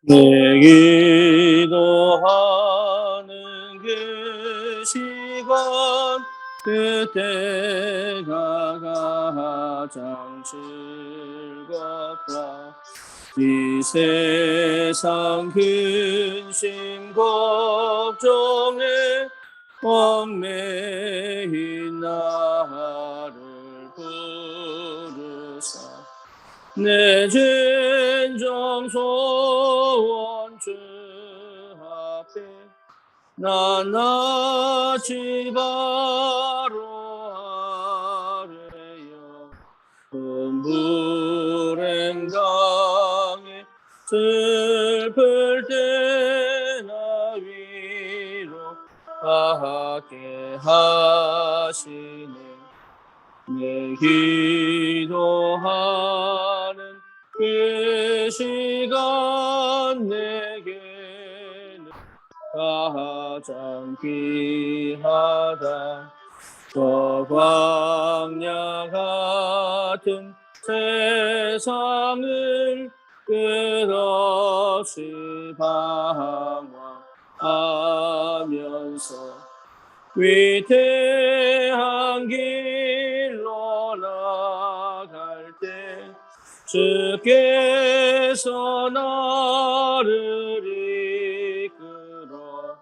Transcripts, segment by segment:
내 기도하는 그 시간 그때가 가장 즐겁다. 이 세상 근심 걱정에 얽매인 나를 부르사 내 진정 소원 주 앞에 낱낱이 바로 아뢰어 큰 불행 당해 슬플 때나 위로하게 하시네. 내 기도하는 그 시간 내게는 가장 귀하다. 저 광야 같은 세상을 끝없이 방황하면서 위태한 길로 나갈 때 주께서 나를 이끌어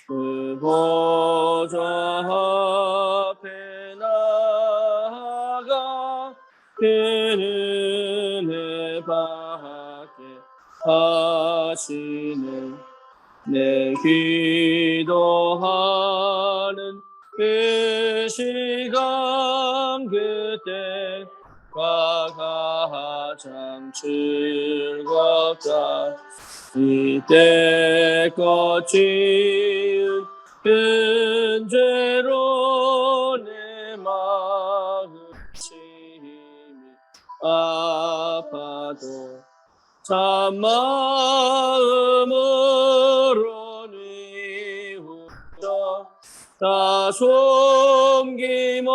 그 보좌 앞에 나아가 그 은혜 받게 하시는 내 기도하는 그 시간 그때가 가장 즐겁다. 이때껏 지은 큰 죄로 내 마음심이 아파도 참 마음으로 뉘우쳐 다 숨김없이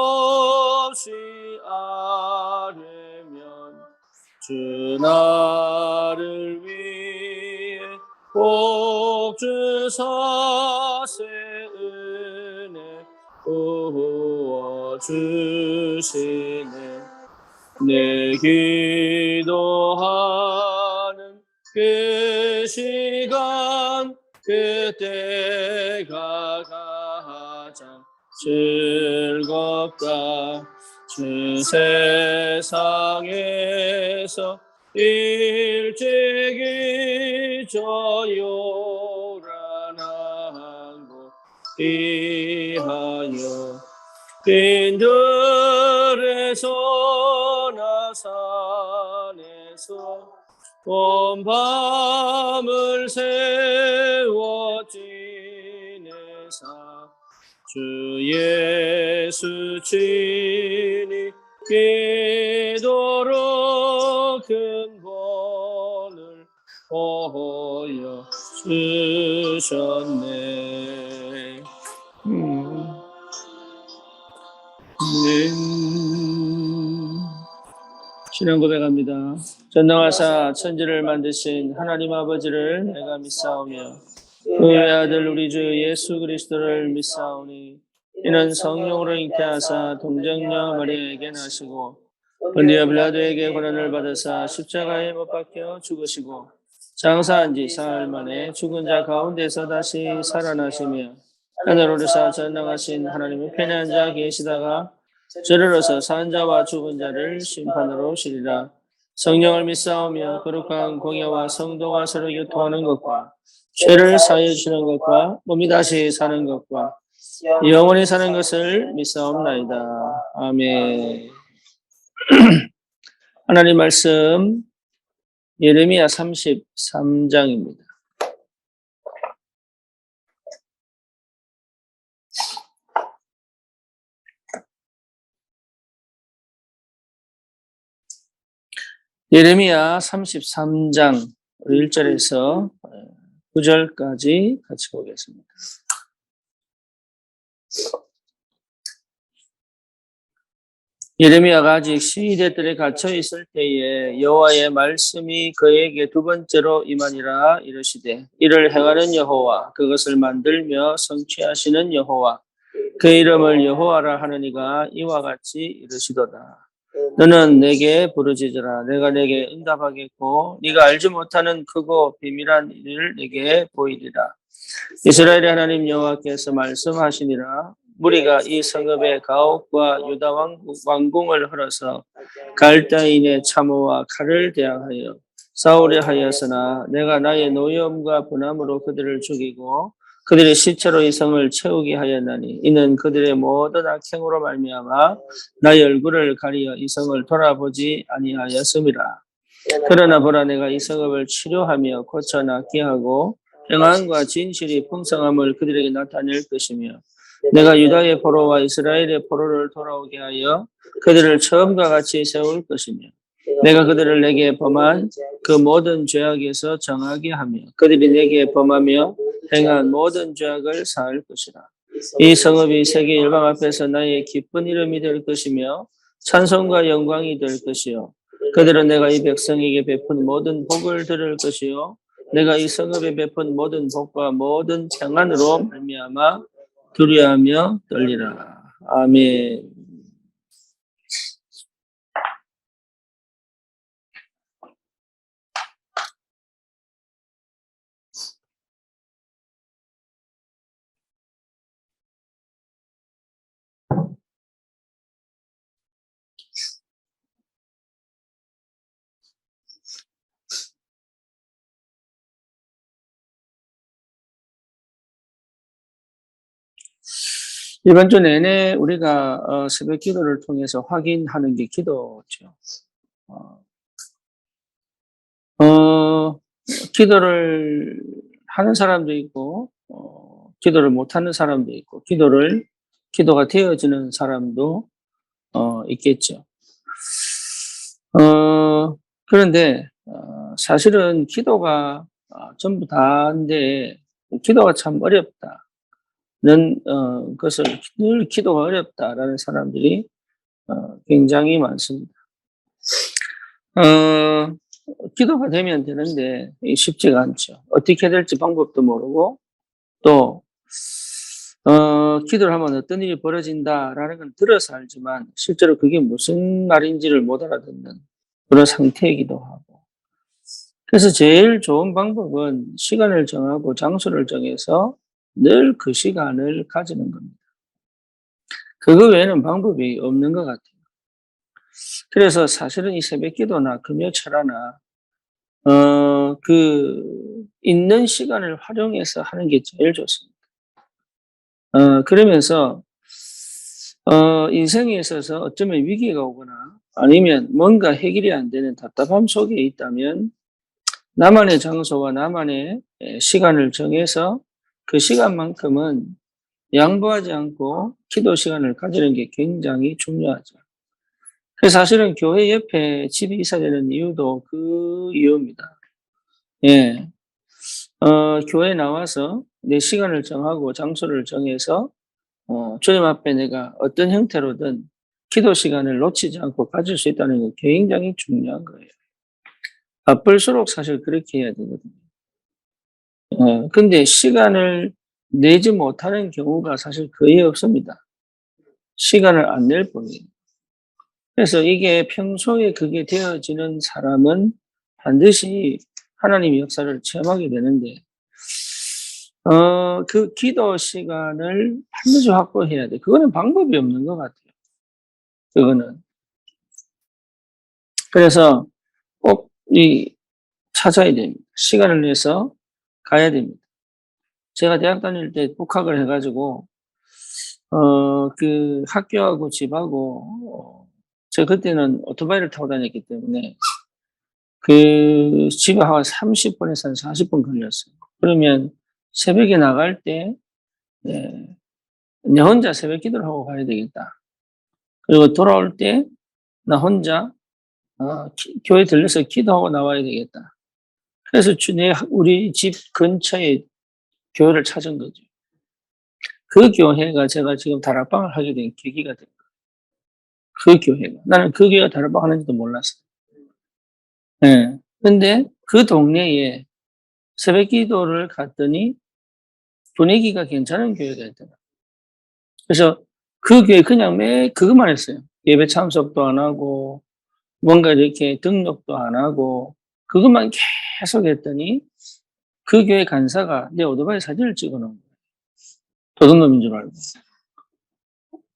아뢰면 주 나를 위해 복 주사세 은혜 부어주시네. 내 기도하는 그 시간 그때가 가장 즐겁다. 주 세상에서 일찍이 저 요란한 곳 피하여 빈들에서나 산에서 온 밤을 세워 지내사 주 예수 친히 기도로 큰 본을 보여 주셨네. 신앙 고백합니다. 전능하사 천지를 만드신 하나님 아버지를 내가 믿사오며 그의 아들 우리 주 예수 그리스도를 믿사오니 이는 성령으로 잉태하사 동정녀 마리아에게 나시고 본디오 빌라도에게 고난을 받으사 십자가에 못 박혀 죽으시고 장사한 지 사흘 만에 죽은 자 가운데서 다시 살아나시며 하늘 오르사 전능하신 하나님의 편에 앉아 계시다가 저리로서 산 자와 죽은 자를 심판으로 오시리라. 성령을 믿사오며 거룩한 공예와 성도가 서로 교통하는 것과 죄를 사하여 주시는 것과 몸이 다시 사는 것과 영원히 사는 것을 믿사옵나이다. 아멘. 하나님 말씀 예레미야 33장입니다. 예레미야 33장 1절에서 9절까지 같이 보겠습니다. 예레미야가 아직 시대 뜰에 갇혀 있을 때에 여호와의 말씀이 그에게 두 번째로 임하니라 이르시되 이를 행하는 여호와 그것을 만들며 성취하시는 여호와 그 이름을 여호와라 하느니가 이와 같이 이르시도다. 너는 내게 부르짖으라. 내가 내게 응답하겠고 네가 알지 못하는 크고 비밀한 일을 내게 보이리라. 이스라엘의 하나님 여호와께서 말씀하시니라. 무리가 이 성읍의 가옥과 유다 왕궁을 헐어서 갈다인의 참호와 칼을 대항하여 싸우려 하였으나 내가 나의 노여움과 분함으로 그들을 죽이고 그들의 시체로 이 성을 채우게 하였나니 이는 그들의 모든 악행으로 말미암아 나의 얼굴을 가리어 이 성을 돌아보지 아니하였음이라. 그러나 보라 내가 이 성읍을 치료하며 고쳐 낫게 하고 평안과 진실이 풍성함을 그들에게 나타낼 것이며 내가 유다의 포로와 이스라엘의 포로를 돌아오게 하여 그들을 처음과 같이 세울 것이며 내가 그들을 내게 범한 그 모든 죄악에서 정하게 하며 그들이 내게 범하며 행한 모든 죄악을 사할 것이라. 이 성읍이 세계 열방 앞에서 나의 기쁜 이름이 될 것이며 찬송과 영광이 될 것이요 그들은 내가 이 백성에게 베푼 모든 복을 들을 것이요 내가 이 성읍에 베푼 모든 복과 모든 평안으로 말미암아 두려워하며 떨리라. 아멘. 이번 주 내내 우리가 새벽 기도를 통해서 확인하는 게 기도죠. 기도를 하는 사람도 있고, 기도를 못하는 사람도 있고, 기도가 되어지는 사람도 있겠죠. 그런데 사실은 기도가 전부 다인데 기도가 참 어렵다는 것을 늘 기도가 어렵다라는 사람들이 굉장히 많습니다. 기도가 되면 되는데 쉽지가 않죠. 어떻게 될지 방법도 모르고 또 기도를 하면 어떤 일이 벌어진다라는 건 들어서 알지만 실제로 그게 무슨 말인지를 못 알아듣는 그런 상태이기도 하고. 그래서 제일 좋은 방법은 시간을 정하고 장소를 정해서 늘 그 시간을 가지는 겁니다. 그거 외에는 방법이 없는 것 같아요. 그래서 사실은 이 새벽 기도나 금요 철화나 있는 시간을 활용해서 하는 게 제일 좋습니다. 그러면서, 인생에 있어서 어쩌면 위기가 오거나 아니면 뭔가 해결이 안 되는 답답함 속에 있다면 나만의 장소와 나만의 시간을 정해서 그 시간만큼은 양보하지 않고 기도 시간을 가지는 게 굉장히 중요하죠. 그래서 사실은 교회 옆에 집이 있어야 되는 이유도 그 이유입니다. 예. 교회에 나와서 내 시간을 정하고 장소를 정해서 주님 앞에 내가 어떤 형태로든 기도 시간을 놓치지 않고 가질 수 있다는 게 굉장히 중요한 거예요. 바쁠수록 사실 그렇게 해야 되거든요. 근데 시간을 내지 못하는 경우가 사실 거의 없습니다. 시간을 안 낼 뿐이에요. 그래서 이게 평소에 그게 되어지는 사람은 반드시 하나님의 역사를 체험하게 되는데, 그 기도 시간을 반드시 확보해야 돼. 그거는 방법이 없는 것 같아요. 그거는. 그래서 꼭 찾아야 됩니다. 시간을 내서 가야 됩니다. 제가 대학 다닐 때 복학을 해가지고, 학교하고 집하고, 제가 그때는 오토바이를 타고 다녔기 때문에, 집에 한 30분에서 한 40분 걸렸어요. 그러면 새벽에 나갈 때, 네, 내 혼자 새벽 기도를 하고 가야 되겠다. 그리고 돌아올 때, 나 혼자, 교회 들려서 기도하고 나와야 되겠다. 그래서 우리 집 근처에 교회를 찾은 거죠. 그 교회가 제가 지금 다락방을 하게 된 계기가 된 거예요. 그 교회가. 나는 그 교회가 다락방 하는지도 몰랐어. 예. 근데 그 동네에 새벽 기도를 갔더니 분위기가 괜찮은 교회가 있더라. 그래서 그 교회 그냥 매 그것만 했어요. 예배 참석도 안 하고, 뭔가 이렇게 등록도 안 하고, 그것만 계속 했더니 그 교회 간사가 내 오토바이 사진을 찍어 놓은 거예요. 도둑놈인 줄 알고.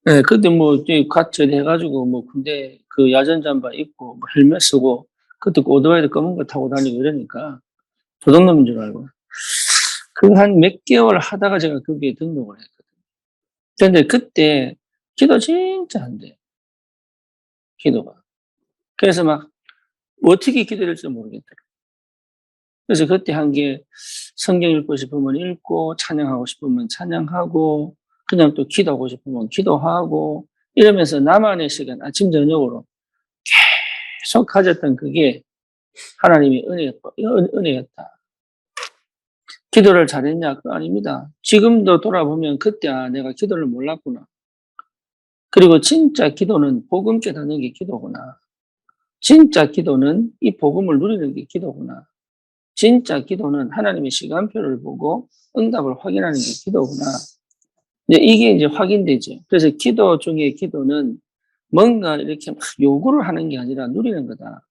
네, 그때 뭐, 같이 해가지고, 뭐, 군대 그 야전 잠바 입고, 뭐 헬멧 쓰고, 그때 그 오토바이도 검은 거 타고 다니고 이러니까, 도둑놈인 줄 알고. 그 한 몇 개월 하다가 제가 거기에 등록을 했거든요. 근데 그때 기도 진짜 안 돼요. 기도가. 그래서 막, 어떻게 기도할지 모르겠더라고요. 그래서 그때 한 게 성경 읽고 싶으면 읽고, 찬양하고 싶으면 찬양하고, 그냥 또 기도하고 싶으면 기도하고, 이러면서 나만의 시간, 아침, 저녁으로 계속 가졌던 그게 하나님의 은혜였다. 기도를 잘했냐? 그거 아닙니다. 지금도 돌아보면 그때 내가 기도를 몰랐구나. 그리고 진짜 기도는 복음 깨닫는 게 기도구나. 진짜 기도는 이 복음을 누리는 게 기도구나. 진짜 기도는 하나님의 시간표를 보고 응답을 확인하는 게 기도구나. 이게 이제 확인되죠. 그래서 기도 중에 기도는 뭔가 이렇게 막 요구를 하는 게 아니라 누리는 거다.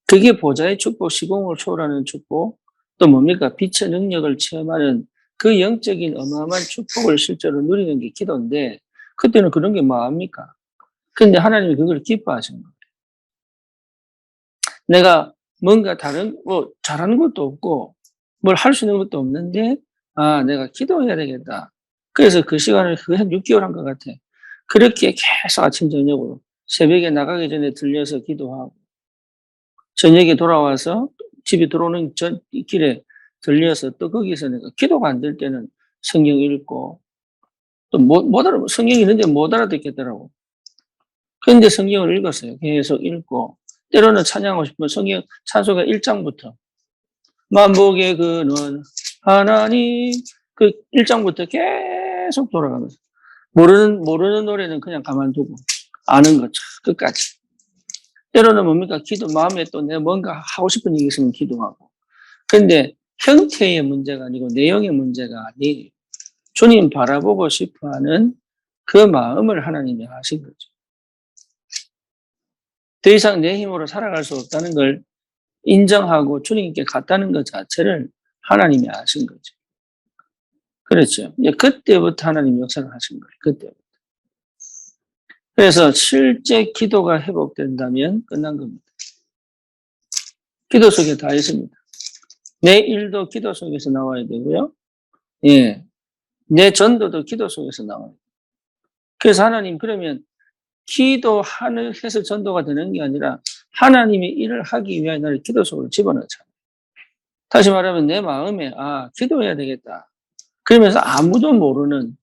그게 보좌의 축복, 시공을 초월하는 축복, 또 뭡니까? 빛의 능력을 체험하는 그 영적인 어마어마한 축복을 실제로 누리는 게 기도인데, 그때는 그런 게 뭐합니까? 근데 하나님이 그걸 기뻐하시는 거예요. 내가 뭔가 다른, 뭐, 잘하는 것도 없고, 뭘 할 수 있는 것도 없는데, 내가 기도해야 되겠다. 그래서 그 시간을 거의 한 6개월 한 것 같아. 그렇게 계속 아침, 저녁으로 새벽에 나가기 전에 들려서 기도하고, 저녁에 돌아와서 집에 들어오는 길에 들려서 또 거기서 내가 기도가 안 될 때는 성경 읽고, 또 못 알아, 성경이 있는데 못 알아듣겠더라고. 그런데 성경을 읽었어요. 계속 읽고, 때로는 찬양하고 싶으면 성경 찬송가 1장부터 만복의 그는 하나님, 그 1장부터 계속 돌아가면서 모르는 노래는 그냥 가만두고 아는 거 끝까지. 때로는 뭡니까? 마음에 또 내가 뭔가 하고 싶은 일이 있으면 기도하고. 근데 형태의 문제가 아니고 내용의 문제가 아니에요. 주님 바라보고 싶어 하는 그 마음을 하나님이 아신 거죠. 더 이상 내 힘으로 살아갈 수 없다는 걸 인정하고 주님께 갔다는 것 자체를 하나님이 아신 거죠. 그렇죠. 이제 그때부터 하나님 역사를 하신 거예요. 그때부터. 그래서 실제 기도가 회복된다면 끝난 겁니다. 기도 속에 다 있습니다. 내 일도 기도 속에서 나와야 되고요. 예. 내 전도도 기도 속에서 나와야 돼요. 그래서 하나님 그러면 기도해서 전도가 되는 게 아니라 하나님이 일을 하기 위해 나를 기도 속으로 집어넣잖아요. 다시 말하면 내 마음에 기도해야 되겠다. 그러면서 아무도 모르는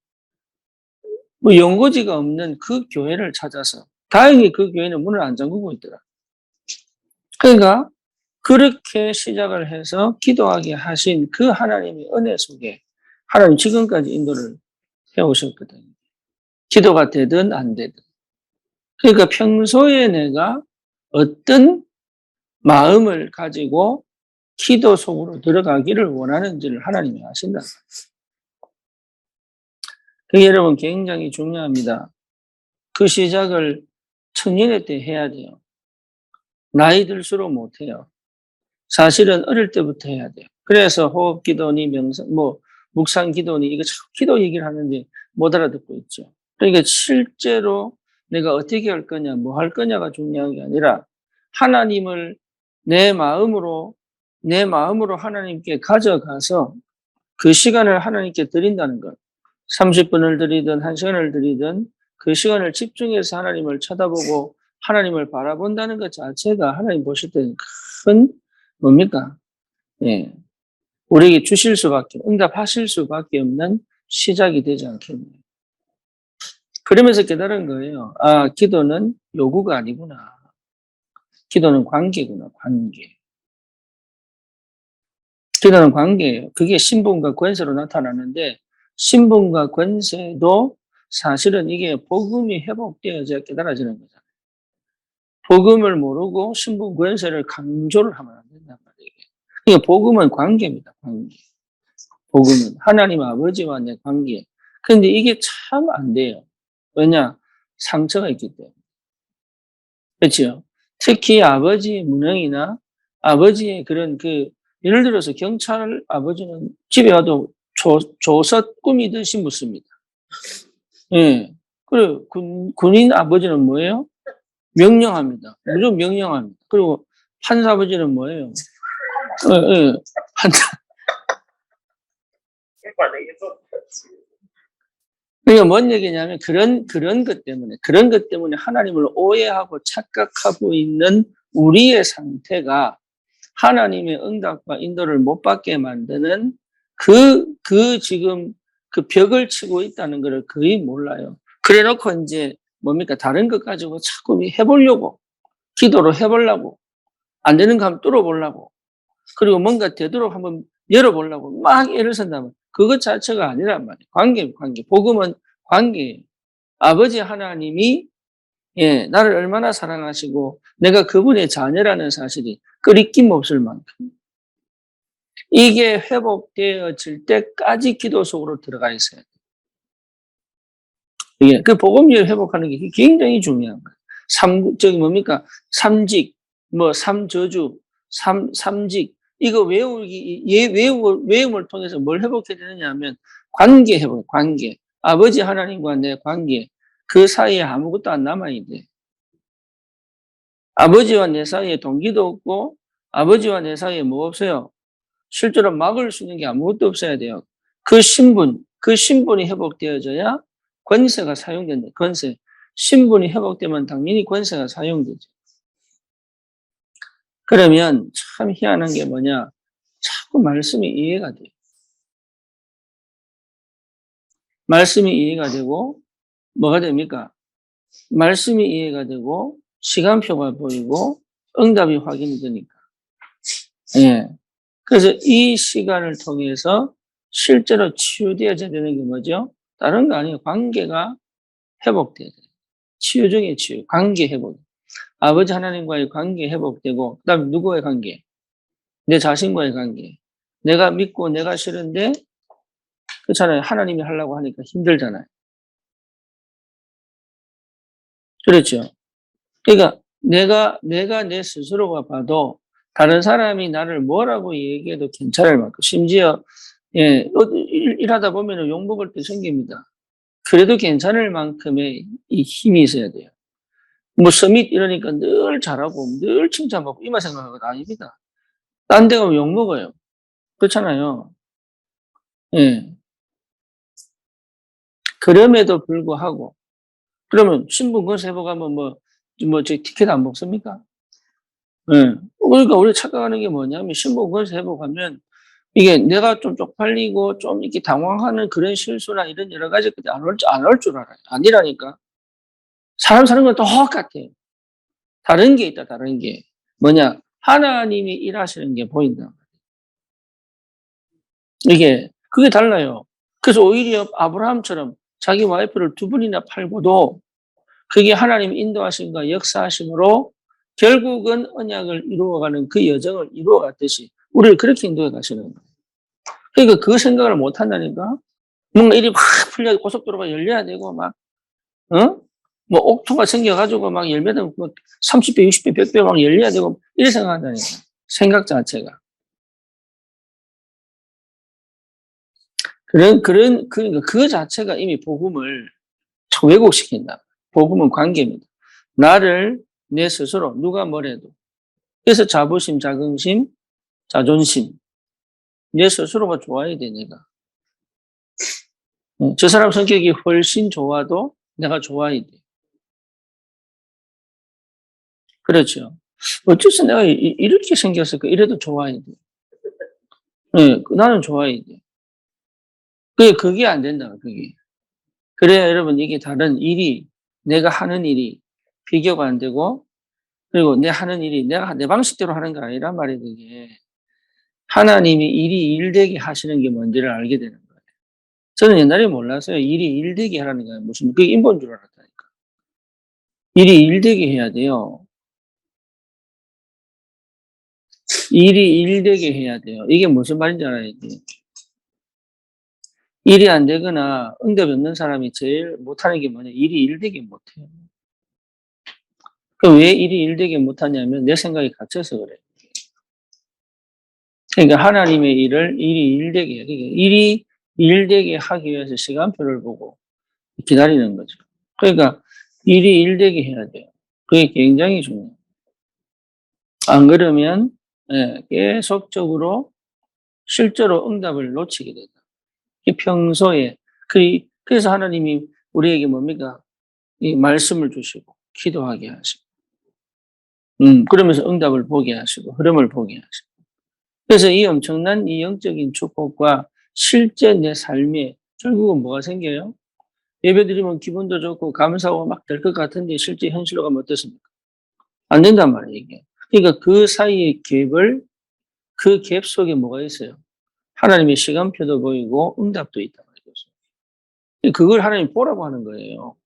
뭐 연고지가 없는 그 교회를 찾아서 다행히 그 교회는 문을 안 잠그고 있더라. 그러니까 그렇게 시작을 해서 기도하게 하신 그 하나님의 은혜 속에 하나님 지금까지 인도를 해오셨거든요. 기도가 되든 안 되든. 그러니까 평소에 내가 어떤 마음을 가지고 기도 속으로 들어가기를 원하는지를 하나님이 아신다. 그게 여러분 굉장히 중요합니다. 그 시작을 청년의 때 해야 돼요. 나이 들수록 못해요. 사실은 어릴 때부터 해야 돼요. 그래서 호흡 기도니 명상, 묵상 기도니 이거 참 기도 얘기를 하는데 못 알아듣고 있죠. 그러니까 실제로 내가 어떻게 할 거냐, 뭐 할 거냐가 중요한 게 아니라 하나님을 내 마음으로 하나님께 가져가서 그 시간을 하나님께 드린다는 것. 30분을 드리든 1시간을 드리든 그 시간을 집중해서 하나님을 쳐다보고 하나님을 바라본다는 것 자체가 하나님 보실 때는 큰 뭡니까? 예. 우리에게 응답하실 수밖에 없는 시작이 되지 않겠네요. 그러면서 깨달은 거예요. 기도는 요구가 아니구나. 기도는 관계구나, 관계. 기도는 관계예요. 그게 신분과 권세로 나타나는데 신분과 권세도 사실은 이게 복음이 회복되어야 깨달아지는 거잖아요. 복음을 모르고 신분 권세를 강조를 하면 안 된단 말이에요. 그러니까 복음은 관계입니다. 관계. 복음은 하나님 아버지와 내 관계. 근데 이게 참 안 돼요. 왜냐? 상처가 있기 때문에. 그렇죠? 특히 아버지의 무능이나 아버지의 그런 예를 들어서 경찰 아버지는 집에 와도 조서 꾸미듯이 묻습니다. 예. 그리고 군인 아버지는 뭐예요? 명령합니다. 무조건 명령합니다. 그리고 판사 아버지는 뭐예요? 예. 그러니까 뭔 얘기냐면 그런 것 때문에 하나님을 오해하고 착각하고 있는 우리의 상태가 하나님의 응답과 인도를 못 받게 만드는 지금 그 벽을 치고 있다는 것을 거의 몰라요. 그래 놓고 이제 뭡니까? 다른 것 가지고 자꾸 해보려고, 기도로 해보려고, 안 되는 거 한번 뚫어보려고, 그리고 뭔가 되도록 한번 열어보려고 막 애를 쓴다면 그것 자체가 아니란 말이에요. 관계. 복음은 관계예요. 아버지 하나님이 나를 얼마나 사랑하시고 내가 그분의 자녀라는 사실이 끄리낌 없을 만큼 이게 회복되어질 때까지 기도 속으로 들어가 있어야 돼요. 이게 그 복음을 회복하는 게 굉장히 중요한 거예요. 저기 뭡니까? 삼직, 삼저주, 삼직. 이거 외움을 통해서 뭘 회복해야 되느냐 하면 관계 회복, 관계. 아버지 하나님과 내 관계. 그 사이에 아무것도 안 남아야 돼. 아버지와 내 사이에 동기도 없고, 아버지와 내 사이에 뭐 없어요? 실제로 막을 수 있는 게 아무것도 없어야 돼요. 그 신분이 회복되어져야 권세가 사용된다. 권세. 신분이 회복되면 당연히 권세가 사용되죠. 그러면 참 희한한 게 뭐냐? 자꾸 말씀이 이해가 돼요. 말씀이 이해가 되고, 뭐가 됩니까? 말씀이 이해가 되고, 시간표가 보이고, 응답이 확인이 되니까. 예. 그래서 이 시간을 통해서 실제로 치유되어져야 되는 게 뭐죠? 다른 거 아니에요. 관계가 회복돼야 돼요. 치유 중에 치유, 관계 회복. 아버지 하나님과의 관계 회복되고, 그 다음에 누구의 관계? 내 자신과의 관계. 내가 믿고 내가 싫은데, 그렇잖아요. 하나님이 하려고 하니까 힘들잖아요. 그렇죠. 그러니까 내가 내 스스로가 봐도 다른 사람이 나를 뭐라고 얘기해도 괜찮을 만큼, 심지어, 일하다 보면 욕먹을 때 생깁니다. 그래도 괜찮을 만큼의 이 힘이 있어야 돼요. 서밋 이러니까 늘 잘하고 늘 칭찬받고 이만 생각하는 건 아닙니다. 딴 데 가면 욕먹어요. 그렇잖아요. 예. 그럼에도 불구하고, 그러면 신분 건세 회복하면 저 티켓 안 먹습니까? 예. 그러니까 우리 착각하는 게 뭐냐면 신분 건세 회복하면 이게 내가 좀 쪽팔리고 좀 이렇게 당황하는 그런 실수나 이런 여러 가지 안 올 줄 알아요. 아니라니까. 사람 사는 건 똑같아요. 다른 게 있다, 다른 게. 뭐냐? 하나님이 일하시는 게 보인다. 그게 달라요. 그래서 오히려 아브라함처럼 자기 와이프를 2번이나 팔고도 그게 하나님 인도하심과 역사하심으로 결국은 언약을 이루어가는 그 여정을 이루어갔듯이 우리를 그렇게 인도해 가시는 거예요. 그러니까 그 생각을 못 한다니까? 뭔가 일이 확 풀려 고속도로가 열려야 되고 옥토가 생겨가지고 막 열매들 30배, 60배, 100배 막 열려야 되고 이렇게 생각한다니까. 생각 자체가. 그러니까 그 자체가 이미 복음을 왜곡시킨다. 복음은 관계입니다. 나를 내 스스로 누가 뭐래도. 그래서 자부심, 자긍심, 자존심. 내 스스로가 좋아야 돼, 내가. 저 사람 성격이 훨씬 좋아도 내가 좋아야 돼. 그렇죠. 어째서 내가 이렇게 생겼을까? 이래도 좋아야 돼. 나는 좋아야 돼. 그게 안 된다, 그게. 그래야 여러분, 이게 다른 일이, 내가 하는 일이 비교가 안 되고, 그리고 내 하는 일이 내가 내 방식대로 하는 게 아니란 말이에요, 그게. 하나님이 일이 일되게 하시는 게 뭔지를 알게 되는 거예요. 저는 옛날에 몰랐어요. 일이 일되게 하라는 게 무슨, 그게 인본 줄 알았다니까. 일이 일되게 해야 돼요. 일이 일되게 해야 돼요. 이게 무슨 말인지 알아야 돼. 일이 안 되거나 응답이 없는 사람이 제일 못하는 게 뭐냐? 일이 일되게 못해요. 왜 일이 일되게 못하냐면 내 생각이 갇혀서 그래요. 그러니까 하나님의 일이 일되게 해요. 그러니까 일이 일되게 하기 위해서 시간표를 보고 기다리는 거죠. 그러니까 일이 일되게 해야 돼요. 그게 굉장히 중요해요. 안 그러면 계속적으로 실제로 응답을 놓치게 된다. 평소에 그래서 하나님이 우리에게 뭡니까? 이 말씀을 주시고 기도하게 하시고 그러면서 응답을 보게 하시고 흐름을 보게 하시고 그래서 이 엄청난 이 영적인 축복과 실제 내 삶에 결국은 뭐가 생겨요? 예배드리면 기분도 좋고 감사하고 막 될 것 같은데 실제 현실로 가면 어떻습니까? 안 된단 말이에요, 이게. 그러니까 그 사이의 그 갭 속에 뭐가 있어요? 하나님의 시간표도 보이고 응답도 있단 말이죠. 그걸 하나님 보라고 하는 거예요.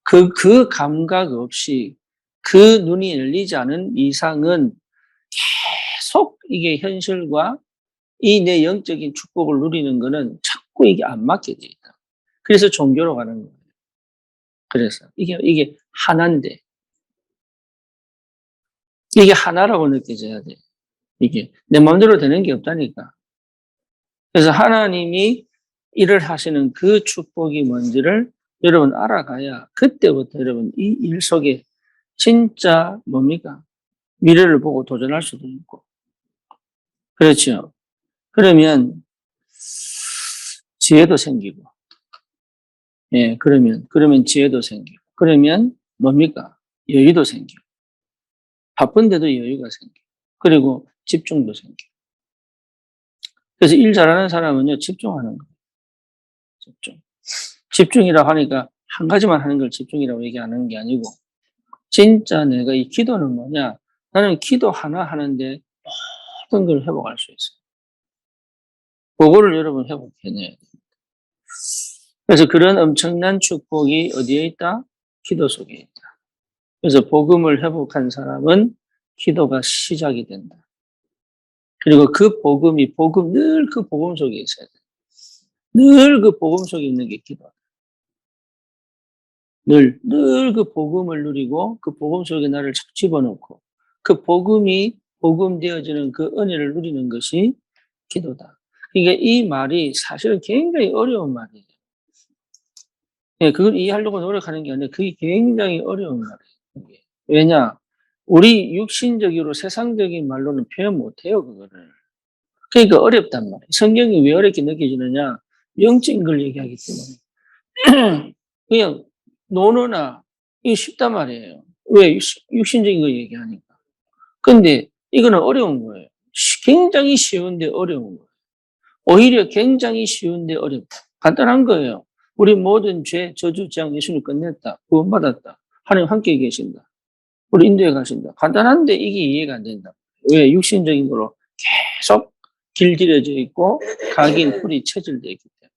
그 감각 없이 그 눈이 열리지 않은 이상은 계속 이게 현실과 이 내 영적인 축복을 누리는 거는 자꾸 이게 안 맞게 돼 있다. 그래서 종교로 가는 거예요. 그래서 이게 하나인데 이게 하나라고 느껴져야 돼. 이게 내 마음대로 되는 게 없다니까. 그래서 하나님이 일을 하시는 그 축복이 뭔지를 여러분 알아가야 그때부터 여러분 이 일 속에 진짜 뭡니까? 미래를 보고 도전할 수도 있고. 그렇죠. 그러면 지혜도 생기고. 예, 그러면 지혜도 생기고. 그러면 뭡니까? 여유도 생기고. 바쁜데도 여유가 생기고. 그리고 집중도 생기고. 그래서 일 잘하는 사람은요, 집중하는 거예요. 집중. 집중이라고 하니까 한 가지만 하는 걸 집중이라고 얘기하는 게 아니고, 진짜 내가 이 기도는 뭐냐? 나는 기도 하나 하는데 모든 걸 회복할 수 있어요. 그거를 여러분 회복해내야 돼요. 그래서 그런 엄청난 축복이 어디에 있다? 기도 속에 있다. 그래서 복음을 회복한 사람은 기도가 시작이 된다. 그리고 그 복음이 늘 그 복음 속에 있어야 돼. 늘 그 복음 속에 있는 게 기도다. 늘 그 복음을 누리고 그 복음 속에 나를 착 집어넣고 그 복음이 복음 되어지는 그 은혜를 누리는 것이 기도다. 그러니까 이 말이 사실은 굉장히 어려운 말이에요. 예, 그걸 이해하려고 노력하는 게 아니라 그게 굉장히 어려운 말이에요. 왜냐? 우리 육신적으로 세상적인 말로는 표현 못해요, 그거를. 그러니까 어렵단 말이에요. 성경이 왜 어렵게 느껴지느냐? 영적인 걸 얘기하기 때문에. 그냥 논어나 이게 쉽단 말이에요. 왜? 육신적인 거 얘기하니까. 근데 이거는 어려운 거예요. 굉장히 쉬운데 어려운 거예요. 오히려 굉장히 쉬운데 어렵다. 간단한 거예요. 우리 모든 죄, 저주, 재앙 예수님 끝냈다. 구원받았다. 하나님 함께 계신다. 우리 인도에 가신다. 간단한데 이게 이해가 안 된다. 왜? 육신적인 거로 계속 길들여져 있고 각인 풀이 체질되어 있기 때문에.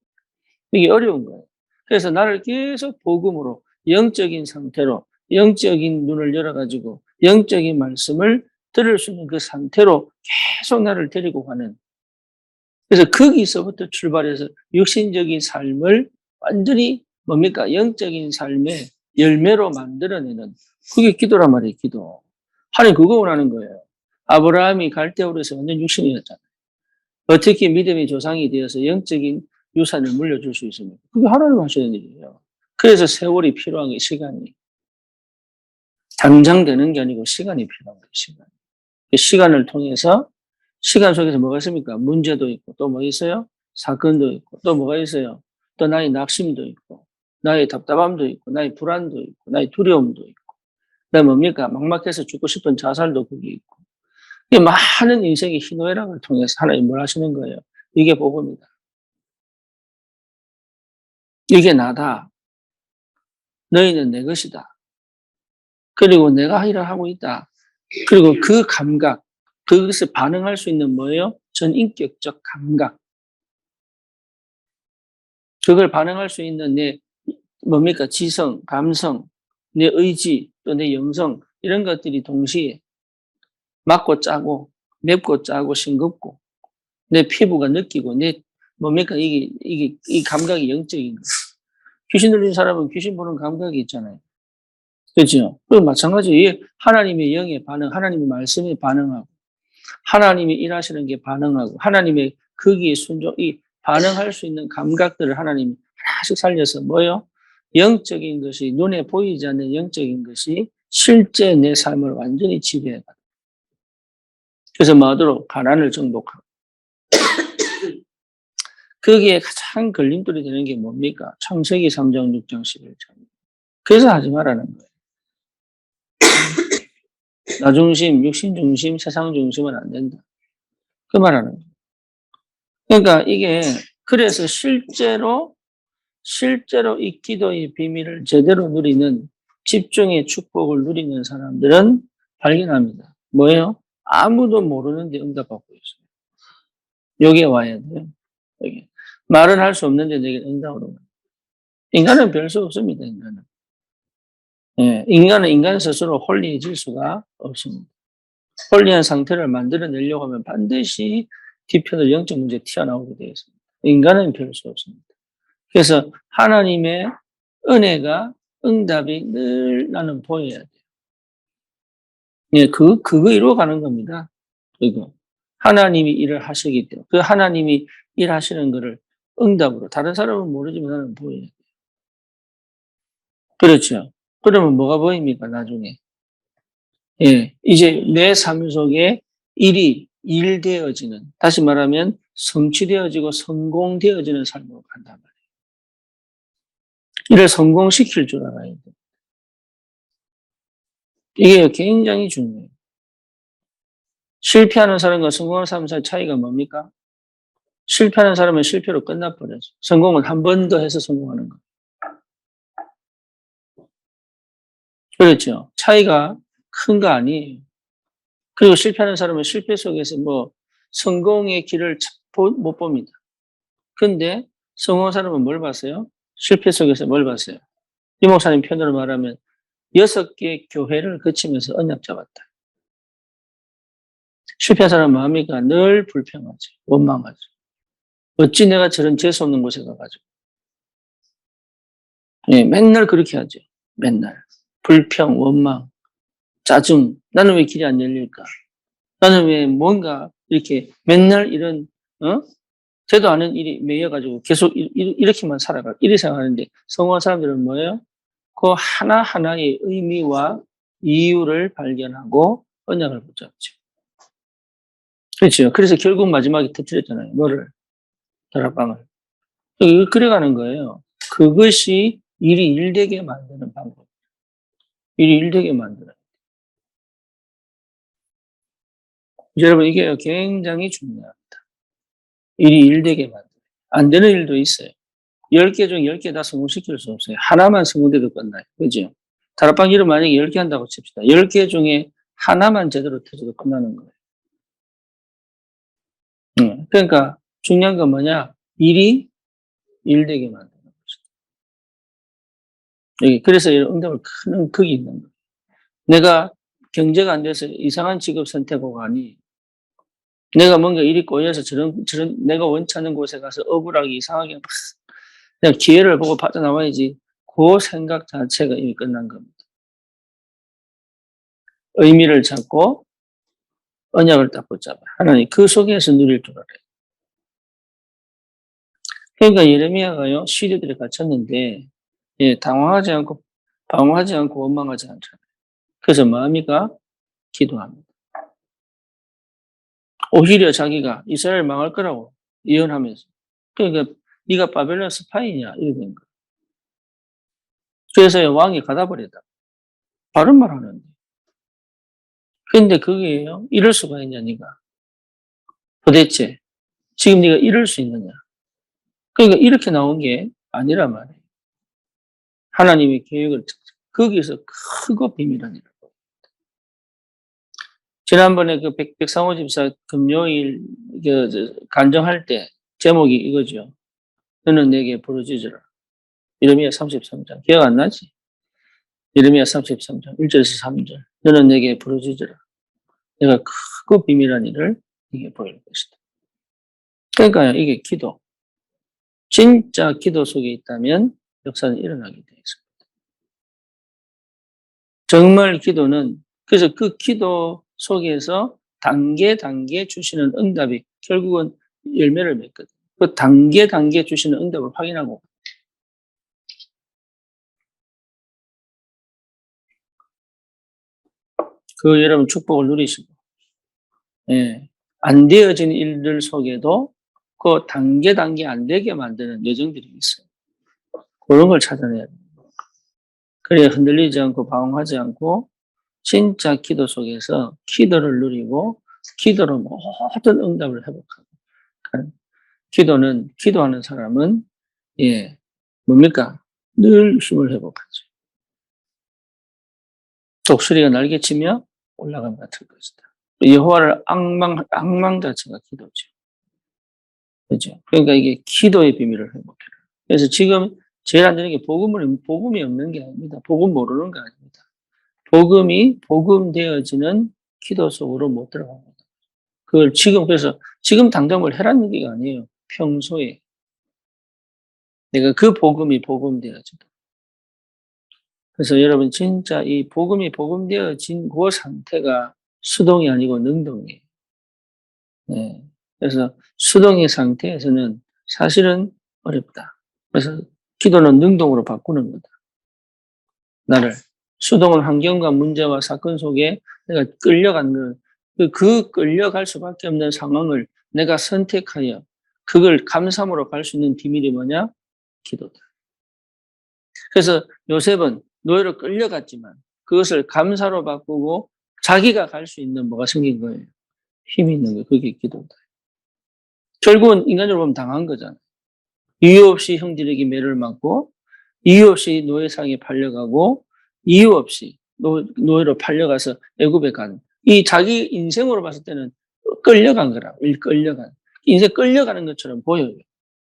이게 어려운 거예요. 그래서 나를 계속 복음으로 영적인 상태로 영적인 눈을 열어가지고 영적인 말씀을 들을 수 있는 그 상태로 계속 나를 데리고 가는 그래서 거기서부터 출발해서 육신적인 삶을 완전히 뭡니까? 영적인 삶의 열매로 만들어내는 그게 기도란 말이에요, 기도. 하나님 그거 원하는 거예요. 아브라함이 갈대우르에서 완전 육신이었잖아요. 어떻게 믿음의 조상이 되어서 영적인 유산을 물려줄 수 있습니까? 그게 하나님 하시는 일이에요. 그래서 세월이 필요한 게 시간이. 당장 되는 게 아니고 시간이 필요한 거예요, 시간. 그 시간을 통해서 시간 속에서 뭐가 있습니까? 문제도 있고 또 뭐 있어요? 사건도 있고 또 뭐가 있어요? 또 나의 낙심도 있고 나의 답답함도 있고 나의 불안도 있고 나의 두려움도 있고 그다음에 뭡니까? 막막해서 죽고 싶은 자살도 거기 있고 이 많은 인생의 희노애락을 통해서 하나님 뭘 하시는 거예요? 이게 복음이다. 이게 나다. 너희는 내 것이다. 그리고 내가 일을 하고 있다. 그리고 그 감각, 그것에 반응할 수 있는 뭐예요? 전인격적 감각. 그걸 반응할 수 있는 내 뭡니까? 지성, 감성, 내 의지, 또 내 영성 이런 것들이 동시에 맵고 짜고 맵고 짜고 싱겁고 내 피부가 느끼고 내 뭡니까? 이 감각이 영적인 거. 귀신 들린 사람은 귀신 보는 감각이 있잖아요. 그렇죠? 그 마찬가지 하나님의 영에 반응, 하나님의 말씀에 반응하고 하나님이 일하시는 게 반응하고 하나님의 거기에 순종, 이 반응할 수 있는 감각들을 하나님이 하나씩 살려서 뭐요? 영적인 것이 눈에 보이지 않는 영적인 것이 실제 내 삶을 완전히 지배해가. 그래서 뭐하도록 가난을 정복하고 거기에 가장 걸림돌이 되는 게 뭡니까? 창세기 3장, 6장, 11장. 그래서 하지 말라는 거예요. 나 중심, 육신 중심, 세상 중심은 안 된다. 그 말하는 거예요. 그러니까 이게 그래서 실제로 이 기도의 비밀을 제대로 누리는 집중의 축복을 누리는 사람들은 발견합니다. 뭐예요? 아무도 모르는데 응답받고 있어요. 여기에 와야 돼요. 여기. 말은 할 수 없는데 내게 응답을 오는. 인간은 별 수 없습니다. 인간은. 예, 인간은 인간 스스로 홀리해질 수가 없습니다. 홀리한 상태를 만들어내려고 하면 반드시 뒤편으로 영적 문제 튀어나오게 되어 있습니다. 인간은 별 수 없습니다. 그래서 하나님의 은혜가 응답이 늘 나는 보여야 돼요. 예, 그거 이루어가는 겁니다. 그거. 하나님이 일을 하시기 때문에 그 하나님이 일하시는 거를 응답으로 다른 사람은 모르지만 나는 보여야 돼요. 그렇죠. 그러면 뭐가 보입니까 나중에? 예, 이제 내 삶 속에 일이 일되어지는 다시 말하면 성취되어지고 성공되어지는 삶으로 간단 말이에요. 이를 성공시킬 줄 알아야 돼요. 이게 굉장히 중요해요. 실패하는 사람과 성공하는 사람 사이 차이가 뭡니까? 실패하는 사람은 실패로 끝나버려요. 성공은 한 번 더 해서 성공하는 거. 그렇죠. 차이가 큰 거 아니에요. 그리고 실패하는 사람은 실패 속에서 뭐 성공의 길을 못 봅니다. 근데 성공한 사람은 뭘 봤어요? 실패 속에서 뭘 봤어요? 이 목사님 편으로 말하면 6개 교회를 거치면서 언약 잡았다. 실패한 사람은 뭐합니까? 늘 불평하지, 원망하지. 어찌 내가 저런 재수없는 곳에 가가지고. 예, 맨날 그렇게 하죠. 맨날. 불평, 원망, 짜증. 나는 왜 길이 안 열릴까? 나는 왜 뭔가 이렇게 맨날 이런, 되도 않은 일이 매여가지고 계속 이렇게만 살아가. 이렇게 생각하는데 성공한 사람들은 뭐예요? 그 하나하나의 의미와 이유를 발견하고 언약을 붙잡죠. 그렇죠. 그래서 결국 마지막에 터뜨렸잖아요. 뭐를? 다락방을. 그래가는 거예요. 그것이 일이 일되게 만드는 방법. 일이 일되게 만드는. 여러분, 이게 굉장히 중요합니다. 일이 일되게 만드는. 안 되는 일도 있어요. 10개 중 10개 다 성공시킬 수 없어요. 하나만 성공돼도 끝나요. 그죠? 다락방 일을 만약에 10개 한다고 칩시다. 10개 중에 하나만 제대로 터져도 끝나는 거예요. 그러니까 중요한 건 뭐냐? 일이 일되게 만드는 것이다. 그래서 이런 응답을 큰 극이 있는 거예요. 내가 경제가 안 돼서 이상한 직업 선택하고 가니 내가 뭔가 일이 꼬여서 저런 내가 원치 않는 곳에 가서 억울하게 이상하게 막 그냥 기회를 보고 빠져나와야지. 그 생각 자체가 이미 끝난 겁니다. 의미를 찾고 언약을 딱 붙잡아요. 하나님 그 속에서 누릴 줄 알아요. 그러니까 예레미야가요 시대들에 갇혔는데 예, 당황하지 않고 방황하지 않고 원망하지 않잖아요. 그래서 마음이가 기도합니다. 오히려 자기가 이스라엘 망할 거라고 예언하면서 그러니까 네가 바벨론 스파이냐 이렇게 된 거예요. 그래서 왕이 가다버리다. 바른 말 하는데. 근데 그게요 이럴 수가 있냐 네가. 도대체 지금 네가 이럴 수 있느냐. 그러니까 이렇게 나온 게 아니란 말이에요. 하나님의 계획을 거기서 크고 비밀하니라. 지난번에 그 백상호 집사 금요일 간정할 때 제목이 이거죠. 너는 내게 부르짖으라. 예레미야 33장. 기억 안 나지? 예레미야 33장 1절에서 3절. 너는 내게 부르짖으라. 내가 크고 비밀한 일을 네게 보일 것이다. 그러니까 이게 기도. 진짜 기도 속에 있다면 역사는 일어나게 되어 있습니다. 정말 기도는 그래서 그 기도 속에서 단계 주시는 응답이 결국은 열매를 맺거든요. 그 단계 주시는 응답을 확인하고 그 여러분 축복을 누리시고 예. 안 되어진 일들 속에도 그 단계 안 되게 만드는 여정들이 있어요. 그런 걸 찾아내야 돼요. 그래야 흔들리지 않고 방황하지 않고 진짜 기도 속에서 기도를 누리고 기도로 모든 응답을 회복하고 기도는 기도하는 사람은 예 뭡니까? 늘 힘을 회복하죠. 독수리가 날개치며 올라감 같을 것이다. 여호와를 악망 자체가 기도죠. 그렇죠. 그러니까 이게 기도의 비밀을 회복해라. 그래서 지금 제일 안 되는 게 복음이 없는 게 아닙니다. 복음 모르는 게 아닙니다. 복음이 복음되어지는 기도 속으로 못 들어갑니다. 그걸 그래서 지금 당장 뭘 해라는 얘기가 아니에요. 평소에 내가 그 복음이 복음되어지다. 그래서 여러분 진짜 이 복음이 복음되어진 그 상태가 수동이 아니고 능동이에요. 네. 그래서 수동의 상태에서는 사실은 어렵다. 그래서 기도는 능동으로 바꾸는 거다. 나를. 수동은 환경과 문제와 사건 속에 내가 끌려가는 그 끌려갈 수밖에 없는 상황을 내가 선택하여 그걸 감삼으로 갈 수 있는 비밀이 뭐냐? 기도다. 그래서 요셉은 노예로 끌려갔지만 그것을 감사로 바꾸고 자기가 갈 수 있는 뭐가 생긴 거예요. 힘이 있는 거예요. 그게 기도다. 결국은 인간적으로 보면 당한 거잖아요. 이유 없이 형들에게 매를 맞고 이유 없이 노예상에 팔려가고 이유 없이 노예로 팔려가서 애굽에 간 이 자기 인생으로 봤을 때는 끌려간 거라고. 인생 끌려가는 것처럼 보여요.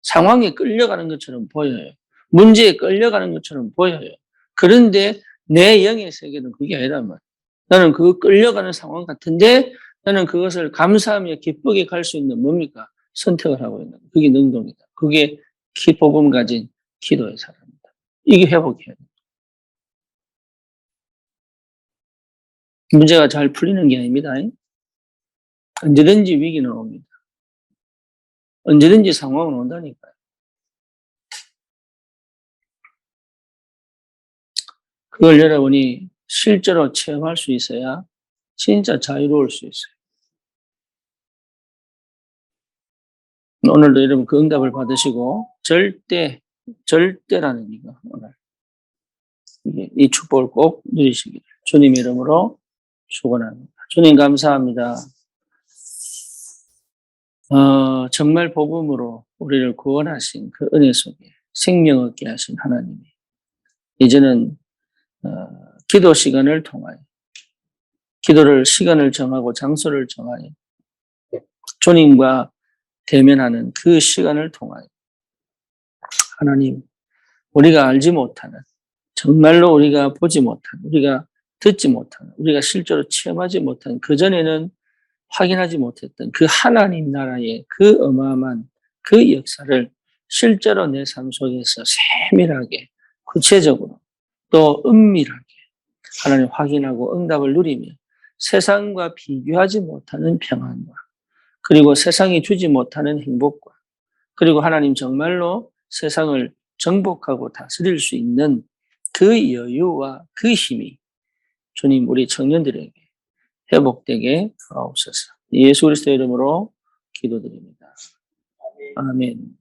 상황에 끌려가는 것처럼 보여요. 문제에 끌려가는 것처럼 보여요. 그런데 내 영의 세계는 그게 아니란 말이에요. 나는 그 끌려가는 상황 같은데 나는 그것을 감사하며 기쁘게 갈 수 있는 뭡니까? 선택을 하고 있는 거예요. 그게 능동이다. 그게 복음 가진 기도의 사람입니다. 이게 회복해야 돼요. 문제가 잘 풀리는 게 아닙니다. 언제든지 위기는 옵니다. 언제든지 상황은 온다니까요. 그걸 여러분이 실제로 체험할 수 있어야 진짜 자유로울 수 있어요. 오늘도 여러분 그 응답을 받으시고 절대라는 이거 오늘 이 축복을 꼭 누리시기를 주님 이름으로 축원합니다. 주님 감사합니다. 정말 복음으로 우리를 구원하신 그 은혜 속에 생명 얻게 하신 하나님이 이제는 기도 시간을 통하여 시간을 정하고 장소를 정하여 주님과 대면하는 그 시간을 통하여 하나님 우리가 알지 못하는 정말로 우리가 보지 못하는 우리가 듣지 못하는 우리가 실제로 체험하지 못한 그전에는 확인하지 못했던 그 하나님 나라의 그 어마어마한 그 역사를 실제로 내 삶 속에서 세밀하게 구체적으로 또 은밀하게 하나님 확인하고 응답을 누리며 세상과 비교하지 못하는 평안과 그리고 세상이 주지 못하는 행복과 그리고 하나님 정말로 세상을 정복하고 다스릴 수 있는 그 여유와 그 힘이 주님 우리 청년들에게 회복되게 하옵소서. 예수 그리스도의 이름으로 기도드립니다. 아멘.